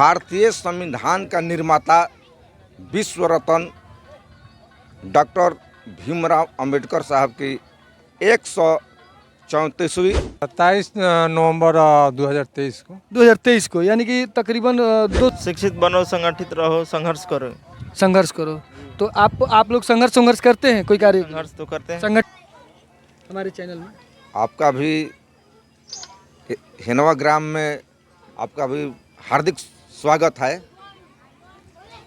भारतीय संविधान का निर्माता विश्व रत्न डॉक्टर भीमराव अंबेडकर साहब की 134वीं 27 नवंबर 2023 को यानी कि तकरीबन दो शिक्षित बनो, संगठित रहो, संघर्ष करो। तो आप लोग संघर्ष करते हैं, कोई कार्य संघर्ष तो करते हैं। हमारे चैनल में आपका भी हिनवा ग्राम में आपका भी हार्दिक स्वागत है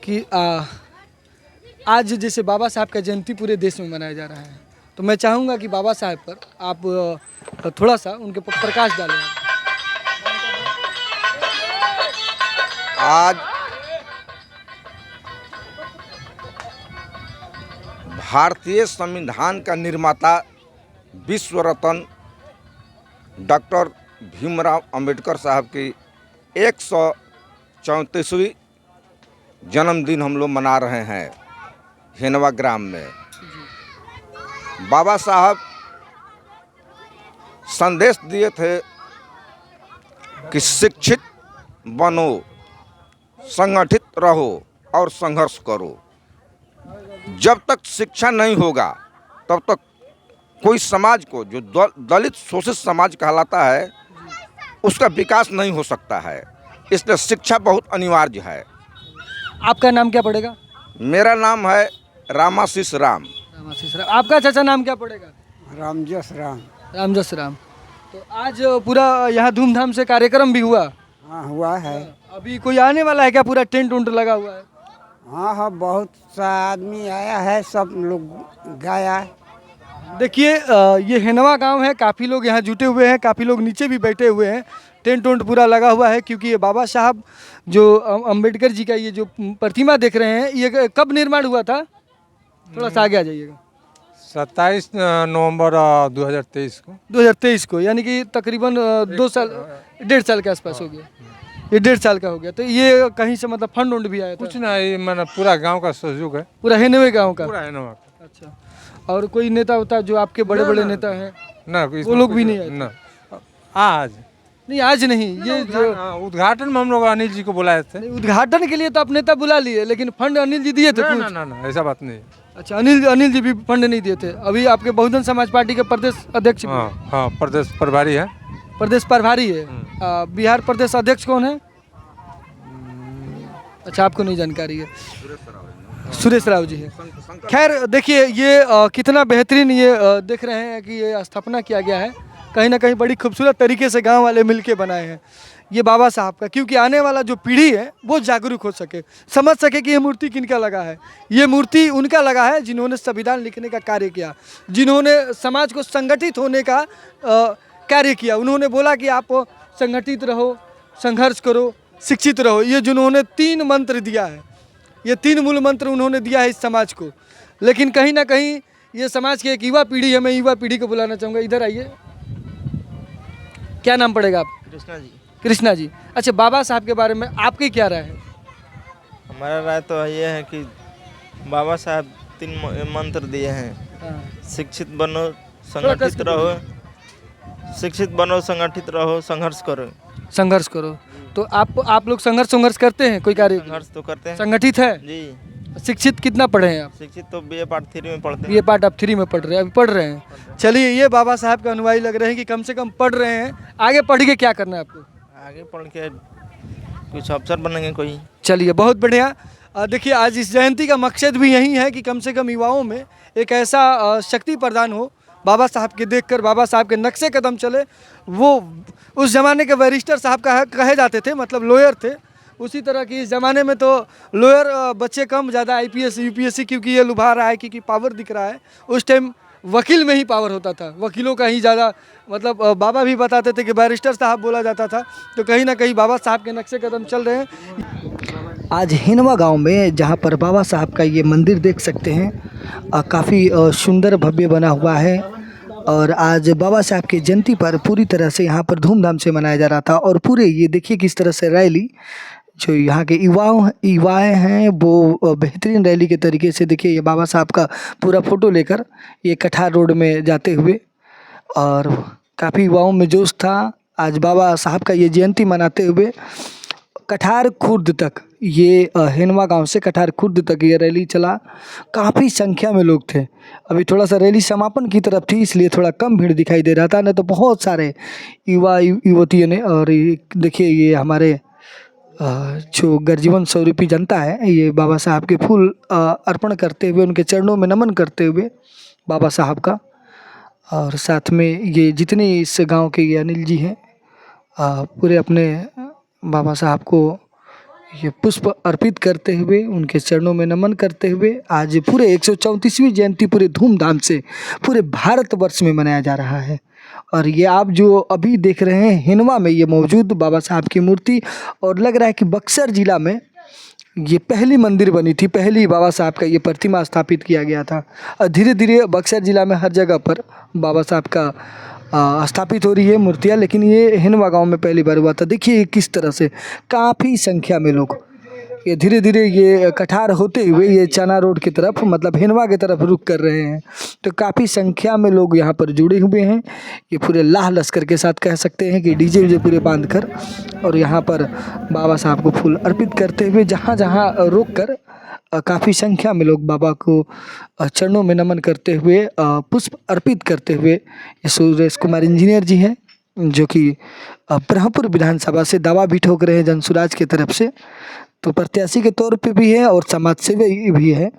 कि आज जैसे बाबा साहब का जयंती पूरे देश में मनाया जा रहा है, तो मैं चाहूँगा कि बाबा साहब पर आप थोड़ा सा उनके पर प्रकाश डालें। आज भारतीय संविधान का निर्माता विश्व रत्न डॉक्टर भीमराव अंबेडकर साहब की 134वीं जन्मदिन हम लोग मना रहे हैं हिनवा ग्राम में। बाबा साहब संदेश दिए थे कि शिक्षित बनो, संगठित रहो और संघर्ष करो। जब तक शिक्षा नहीं होगा तब तक कोई समाज को, जो दलित शोषित समाज कहलाता है, उसका विकास नहीं हो सकता है। इसलिए शिक्षा बहुत अनिवार्य है। आपका नाम क्या पड़ेगा? मेरा नाम है रामाशीष राम। आपका चाचा नाम क्या पड़ेगा? रामजस राम। रामजस राम। तो आज पूरा यहाँ धूमधाम से कार्यक्रम भी हुआ? हाँ, हुआ है। अभी कोई आने वाला है क्या? पूरा टेंट उंट लगा हुआ है? हाँ, बहुत सा आदमी आया है, सब लोग गाया। देखिए ये हिनवा गांव है, काफ़ी लोग यहाँ जुटे हुए हैं, काफ़ी लोग नीचे भी बैठे हुए हैं। टेंट उंट पूरा लगा हुआ है, क्योंकि ये बाबा साहब जो अंबेडकर जी का ये जो प्रतिमा देख रहे हैं, ये कब निर्माण हुआ था? थोड़ा सा आगे आ जाइएगा। 27 नवंबर 2023 को, यानी कि तकरीबन 1.5 साल के आसपास हो गया। ये 1.5 साल का हो गया। तो ये कहीं से मतलब फंड उंड भी आया था? कुछ ना, ये मैंने पूरा गांव का सहयोग है, पूरा हिनवे गाँव का? पूरा हिनवा का। अच्छा, और कोई नेता होता जो आपके बड़े बड़े नेता हैं? ना, वो लोग भी नहीं आए? ना, आज नहीं, ये जो उद्घाटन में हम लोग अनिल जी को बुलाए थे। उद्घाटन के लिए तो आप नेता बुला लिए, लेकिन फंड अनिल जी दिए थे कुछ? ना, ऐसा बात नहीं। अच्छा, अनिल जी भी फंड नहीं दिए थे। अभी आपके बहुजन समाज पार्टी के प्रदेश अध्यक्ष? हाँ, प्रदेश प्रभारी है। प्रदेश प्रभारी है। बिहार प्रदेश अध्यक्ष कौन है? अच्छा, आपको नहीं जानकारी है। सुरेश राव जी है। खैर देखिए, ये कितना बेहतरीन ये देख रहे हैं कि ये स्थापना किया गया है। कहीं ना कहीं बड़ी खूबसूरत तरीके से गांव वाले मिलके बनाए हैं ये बाबा साहब का, क्योंकि आने वाला जो पीढ़ी है वो जागरूक हो सके, समझ सके कि ये मूर्ति किनका लगा है। ये मूर्ति उनका लगा है जिन्होंने संविधान लिखने का कार्य किया, जिन्होंने समाज को संगठित होने का कार्य किया। उन्होंने बोला कि आप संगठित रहो, संघर्ष करो, शिक्षित रहो। ये जिन्होंने 3 मंत्र दिया है, ये 3 मूल मंत्र उन्होंने दिया है इस समाज को। लेकिन कहीं ना कहीं ये समाज की एक युवा पीढ़ी है। मैं युवा पीढ़ी को बुलाना चाहूँगा, इधर आइए। क्या नाम पड़ेगा आप? कृष्णा जी। अच्छा, बाबा साहब के बारे में आपकी क्या राय है? हमारा राय तो ये है कि बाबा साहब 3 मंत्र दिए हैं। शिक्षित बनो, संगठित रहो, संगठित रहो, संघर्ष करो। तो आप लोग संघर्ष करते हैं, कोई कार्य? संघर्ष तो करते हैं। संगठित है जी। शिक्षित कितना पढ़े हैं आप? शिक्षित तो BA पार्ट 3 में पढ़ते हैं। BA पार्ट आप 3 में पढ़ रहे हैं, अभी पढ़ रहे हैं। चलिए, ये बाबा साहब के अनुयायी लग रहे हैं कि कम से कम पढ़ रहे हैं। आगे पढ़ के क्या करना है आपको? आगे पढ़ के कुछ अफसर बनेंगे कोई। चलिए, बहुत बढ़िया। देखिए, आज इस जयंती का मकसद भी यही है कि कम से कम युवाओं में एक ऐसा शक्ति प्रदान हो, बाबा साहब के देखकर बाबा साहब के नक्शे कदम चले। वो उस ज़माने के बैरिस्टर साहब कहे जाते थे, मतलब लॉयर थे। उसी तरह की इस ज़माने में तो लॉयर बच्चे कम, ज़्यादा IPS UPSC, क्योंकि ये लुभा रहा है, क्योंकि पावर दिख रहा है। उस टाइम वकील में ही पावर होता था, वकीलों का ही ज़्यादा, मतलब बाबा भी बताते थे कि बैरिस्टर साहब बोला जाता था। तो कहीं ना कहीं बाबा साहब के नक्शे कदम चल रहे हैं। आज हिनवा गांव में, जहां पर बाबा साहब का ये मंदिर देख सकते हैं, काफ़ी सुंदर भव्य बना हुआ है। और आज बाबा साहब की जयंती पर पूरी तरह से यहाँ पर धूमधाम से मनाया जा रहा था। और पूरे ये देखिए किस तरह से रैली, जो यहाँ के युवाएं हैं, वो बेहतरीन रैली के तरीके से, देखिए ये बाबा साहब का पूरा फ़ोटो लेकर ये कठार रोड में जाते हुए, और काफ़ी युवाओं में जोश था आज बाबा साहब का ये जयंती मनाते हुए। कठार खुर्द तक ये हिनवा गांव से कठार खुर्द तक ये रैली चला। काफ़ी संख्या में लोग थे। अभी थोड़ा सा रैली समापन की तरफ थी इसलिए थोड़ा कम भीड़ दिखाई दे रहा था, नहीं तो बहुत सारे युवा युवतियों ने। और देखिए ये हमारे जो गर्जीवन स्वरूपी जनता है ये बाबा साहब के फूल अर्पण करते हुए, उनके चरणों में नमन करते हुए बाबा साहब का। और साथ में ये जितने इस गांव के ये अनिल जी हैं पूरे अपने बाबा साहब को ये पुष्प अर्पित करते हुए, उनके चरणों में नमन करते हुए आज पूरे 134वीं जयंती पूरे धूमधाम से पूरे भारतवर्ष में मनाया जा रहा है। और ये आप जो अभी देख रहे हैं हिनवा में ये मौजूद बाबा साहब की मूर्ति, और लग रहा है कि बक्सर जिला में ये पहली मंदिर बनी थी, पहली बाबा साहब का ये प्रतिमा स्थापित किया गया था। और धीरे धीरे बक्सर जिला में हर जगह पर बाबा साहब का स्थापित हो रही है मूर्तियाँ, लेकिन ये हिनवा गांव में पहली बार हुआ था। देखिए किस तरह से काफ़ी संख्या में लोग ये धीरे धीरे ये कठार होते हुए ये चना रोड की तरफ मतलब हिनवा की तरफ रुख कर रहे हैं। तो काफ़ी संख्या में लोग यहाँ पर जुड़े हुए हैं। ये पूरे लाह लश्कर के साथ कह सकते हैं कि डीजे वीजे पूरे बांध कर और यहाँ पर बाबा साहब को फूल अर्पित करते हुए जहाँ जहाँ रुक कर काफ़ी संख्या में लोग बाबा को चरणों में नमन करते हुए पुष्प अर्पित करते हुए ये सुरेश कुमार इंजीनियर जी हैं जो कि ब्रह्मपुर विधानसभा से दावा भी ठोक रहे हैं जनसुराज की तरफ से, तो प्रत्याशी के तौर पे भी है और समाज सेवी भी है।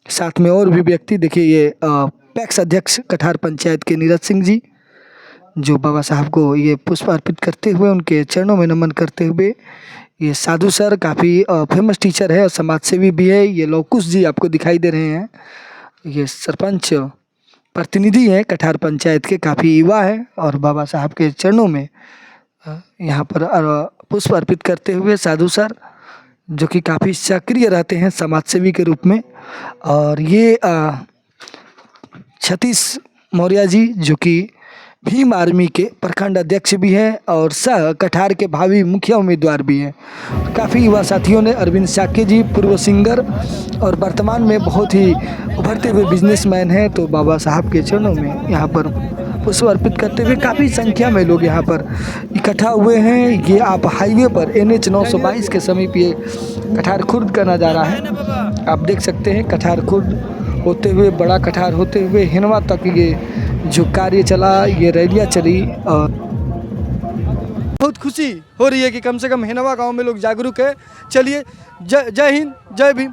साथ में और भी व्यक्ति देखिए ये पैक्स अध्यक्ष कठार पंचायत के नीरज सिंह जी जो बाबा साहब को ये पुष्प अर्पित करते हुए उनके चरणों में नमन करते हुए, ये साधु सर काफ़ी फेमस टीचर है और समाज सेवी भी है। ये लौकुश जी आपको दिखाई दे रहे हैं, ये सरपंच प्रतिनिधि हैं कठार पंचायत के, काफ़ी युवा है और बाबा साहब के चरणों में यहाँ पर पुष्प अर्पित करते हुए साधु सर जो कि काफ़ी सक्रिय रहते हैं समाज सेवी के रूप में। और ये सतीश मौर्य जी जो कि भीम आर्मी के प्रखंड अध्यक्ष भी हैं और सह कठार के भावी मुखिया उम्मीदवार भी हैं। काफ़ी युवा साथियों ने अरविंद साके जी पूर्व सिंगर और वर्तमान में बहुत ही उभरते हुए बिजनेसमैन हैं, तो बाबा साहब के चरणों में यहाँ पर पुष्प अर्पित करते हुए काफ़ी संख्या में लोग यहाँ पर इकट्ठा हुए हैं। ये आप हाईवे पर NH 922 के समीप ये कठार खुर्द का नज़ारा है। आप देख सकते हैं कठार खुर्द होते हुए बड़ा कठार होते हुए हिनवा तक ये जो कार्य चला, ये रैलियाँ चली। और बहुत खुशी हो रही है कि कम से कम हिनवा गांव में लोग जागरूक है। चलिए जय हिंद, जय भीम।